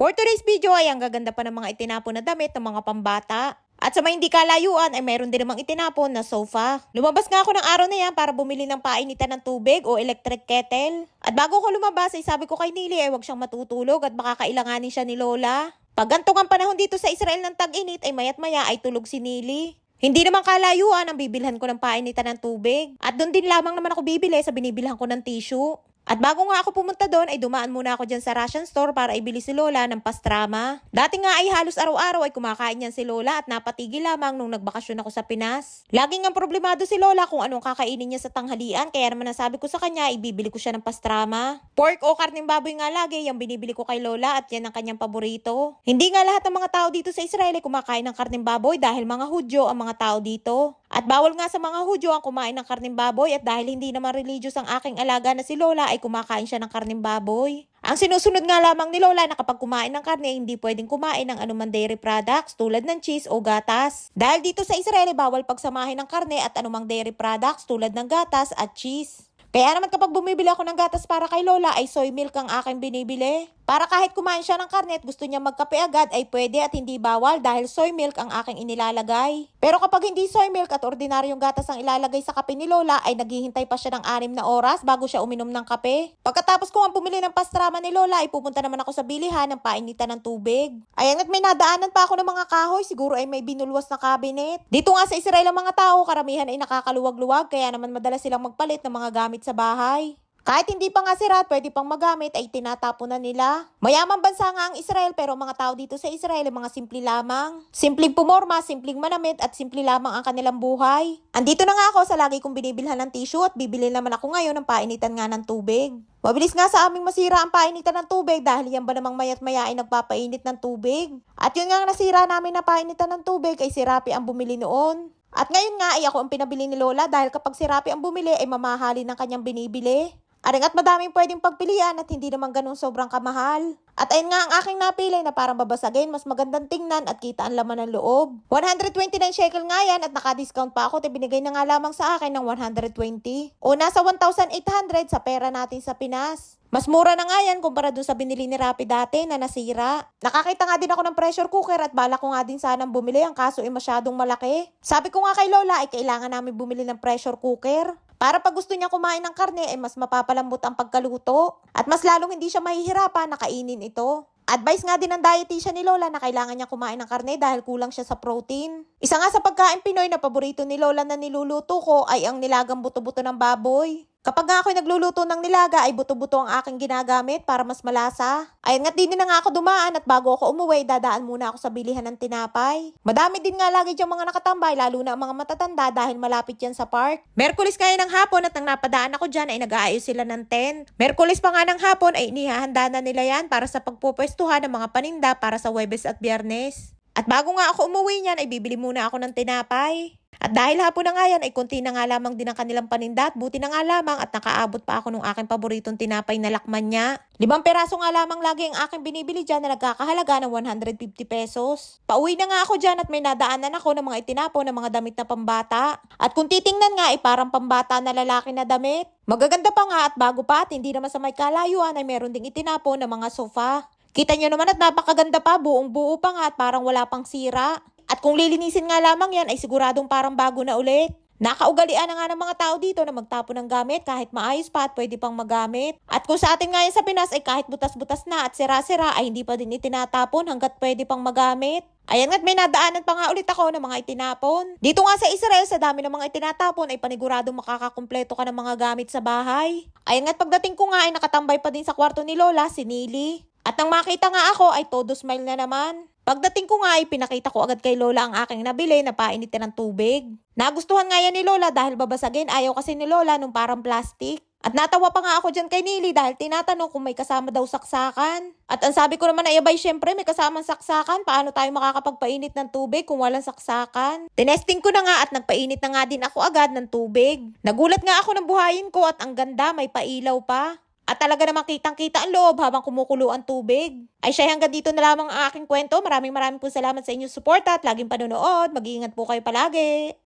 For today's video ay ang gaganda pa ng mga itinapon na damit ng mga pambata. At sa may hindi kalayuan ay mayroon din namang itinapon na sofa. Lumabas nga ako ng araw na yan para bumili ng painitan ng tubig o electric kettle. At bago ko lumabas ay sabi ko kay Nili ay huwag siyang matutulog at baka kailanganin siya ni Lola. Pag gantong ang panahon dito sa Israel ng tag-init ay mayat maya ay tulog si Nili. Hindi naman kalayuan ang bibilhan ko ng painitan ng tubig. At doon din lamang naman ako bibili sa binibilhan ko ng tissue. At bago nga ako pumunta doon ay dumaan muna ako dyan sa ration store para ibili si Lola ng pastrama. Dati nga ay halos araw-araw ay kumakain yan si Lola at napatigil lamang nung nagbakasyon ako sa Pinas. Laging ang problemado si Lola kung anong kakainin niya sa tanghalian kaya naman nasabi ko sa kanya ibibili ko siya ng pastrama. Pork o karneng baboy nga lagi yung binibili ko kay Lola at yan ang kanyang paborito. Hindi nga lahat ng mga tao dito sa Israel ay kumakain ng karneng baboy dahil mga Hudyo ang mga tao dito. At bawal nga sa mga Hudyo ang kumain ng karneng baboy at dahil hindi naman religious ang aking alaga na si Lola ay kumakain siya ng karneng baboy. Ang sinusunod nga lamang ni Lola na kapag kumain ng karne, hindi pwedeng kumain ng anumang dairy products tulad ng cheese o gatas. Dahil dito sa Israel ay bawal pagsamahin ng karne at anumang dairy products tulad ng gatas at cheese. Kaya naman kapag bumibili ako ng gatas para kay Lola ay soy milk ang aking binibili. Para kahit kumain siya ng karne at gusto niya magkape agad ay pwede at hindi bawal dahil soy milk ang aking inilalagay. Pero kapag hindi soy milk at ordinaryong gatas ang ilalagay sa kape ni Lola ay naghihintay pa siya ng 6 na oras bago siya uminom ng kape. Pagkatapos ko ang bumili ng pastrama ni Lola ay pupunta naman ako sa bilihan ng painitan ng tubig. Ayan at may nadaanan pa ako ng mga kahoy, siguro ay may binulwas na cabinet. Dito nga sa Israel ang mga tao karamihan ay nakakaluwag-luwag kaya naman madalas silang magpalit ng mga gamit sa bahay. Kahit hindi pa nga sira at pwede pang magamit ay tinatapon na nila. Mayamang bansa nga ang Israel pero mga tao dito sa Israel ay mga simple lamang. Simpleng pumorma, simpleng manamit at simple lamang ang kanilang buhay. Andito na nga ako sa lagi kong binibilhan ng tissue at bibili naman ako ngayon ng painitan nga ng tubig. Mabilis nga sa aming masira ang painitan ng tubig dahil yan ba namang mayat maya ay nagpapainit ng tubig. At yun nga nasira namin na painitan ng tubig ay si Rapi ang bumili noon. At ngayon nga ay ako ang pinabili ni Lola dahil kapag si Rapi ang bumili ay mamahalin ng kanyang binibili. Aring at madaming pwedeng pagpilian at hindi naman ganun sobrang kamahal. At ayun nga ang aking napili na parang babasagin, mas magandang tingnan at kita ang laman ng loob. 129 shekel nga yan at naka-discount pa ako at binigay na nga lamang sa akin ng 120. O nasa 1,800 sa pera natin sa Pinas. Mas mura na nga yan kumpara dun sa binili ni Rappi dati na nasira. Nakakita nga din ako ng pressure cooker at bala ko nga din sanang bumili ang kaso ay masyadong malaki. Sabi ko nga kay Lola ay kailangan namin bumili ng pressure cooker. Para pag gusto niya kumain ng karne ay mas mapapalambot ang pagkaluto. At mas lalong hindi siya mahihirapan na kainin ito. Advice nga din ng dietitian ni Lola na kailangan niya kumain ng karne dahil kulang siya sa protein. Isa nga sa pagkain Pinoy na paborito ni Lola na niluluto ko ay ang nilagang buto-buto ng baboy. Kapag nga ako'y nagluluto ng nilaga ay buto-buto ang aking ginagamit para mas malasa. Ayun nga't din na nga ako dumaan at bago ako umuwi dadaan muna ako sa bilihan ng tinapay. Madami din nga lagi diyang mga nakatambay lalo na ang mga matatanda dahil malapit yan sa park. Merkulis kaya ng hapon at nang napadaan ako dyan ay nag-aayos sila ng tent. Merkulis pa nga ng hapon ay inihahanda na nila yan para sa pagpupwestuhan ng mga paninda para sa Huwebes at Biyernes. At bago nga ako umuwi niyan ay bibili muna ako ng tinapay. At dahil hapon na nga yan ay konti na nga lamang din ang kanilang paninda at buti na nga lamang at nakaabot pa ako ng aking paboritong tinapay na lakman niya. 5 peraso nga lamang lagi ang aking binibili dyan na nagkakahalaga ng 150 pesos. Pauwi na nga ako dyan at may nadaanan ako ng mga itinapon ng mga damit na pambata. At kung titingnan nga ay parang pambata na lalaki na damit. Magaganda pa nga at bago pa at hindi naman sa may kalayuan ay meron ding itinapon ng mga sofa. Kita nyo naman at napakaganda pa, buong buo pa nga at parang wala pang sira. At kung lilinisin nga lamang yan ay siguradong parang bago na ulit. Nakaugalian na nga ng mga tao dito na magtapon ng gamit kahit maayos pa at pwede pang magamit. At kung sa atin nga yan sa Pinas ay kahit butas-butas na at sira-sira ay hindi pa din itinatapon hanggat pwede pang magamit. Ayan nga't may nadaanan pa nga ulit ako ng mga itinapon. Dito nga sa Israel sa dami ng mga itinatapon ay paniguradong makakakumpleto ka ng mga gamit sa bahay. Ayan nga't pagdating ko nga ay nakatambay pa din sa kwarto ni Lola si Nili. At nang makita nga ako ay todo smile na naman. Pagdating ko nga ay pinakita ko agad kay Lola ang aking nabili na painitin ng tubig. Nagustuhan nga yan ni Lola dahil babasagin ayaw kasi ni Lola nung parang plastic. At natawa pa nga ako dyan kay Nili dahil tinatanong kung may kasama daw saksakan. At ang sabi ko naman ay abay syempre may kasamang saksakan. Paano tayo makakapagpainit ng tubig kung walang saksakan? Tinesting ko na nga at nagpainit na nga din ako agad ng tubig. Nagulat nga ako ng buhayin ko at ang ganda may pailaw pa. At talaga namang kitang-kita ang loob habang kumukulo ang tubig. Ay siya hanggang dito na lamang ang aking kwento. Maraming po salamat sa inyong suporta at laging panonood. Mag-iingat po kayo palagi.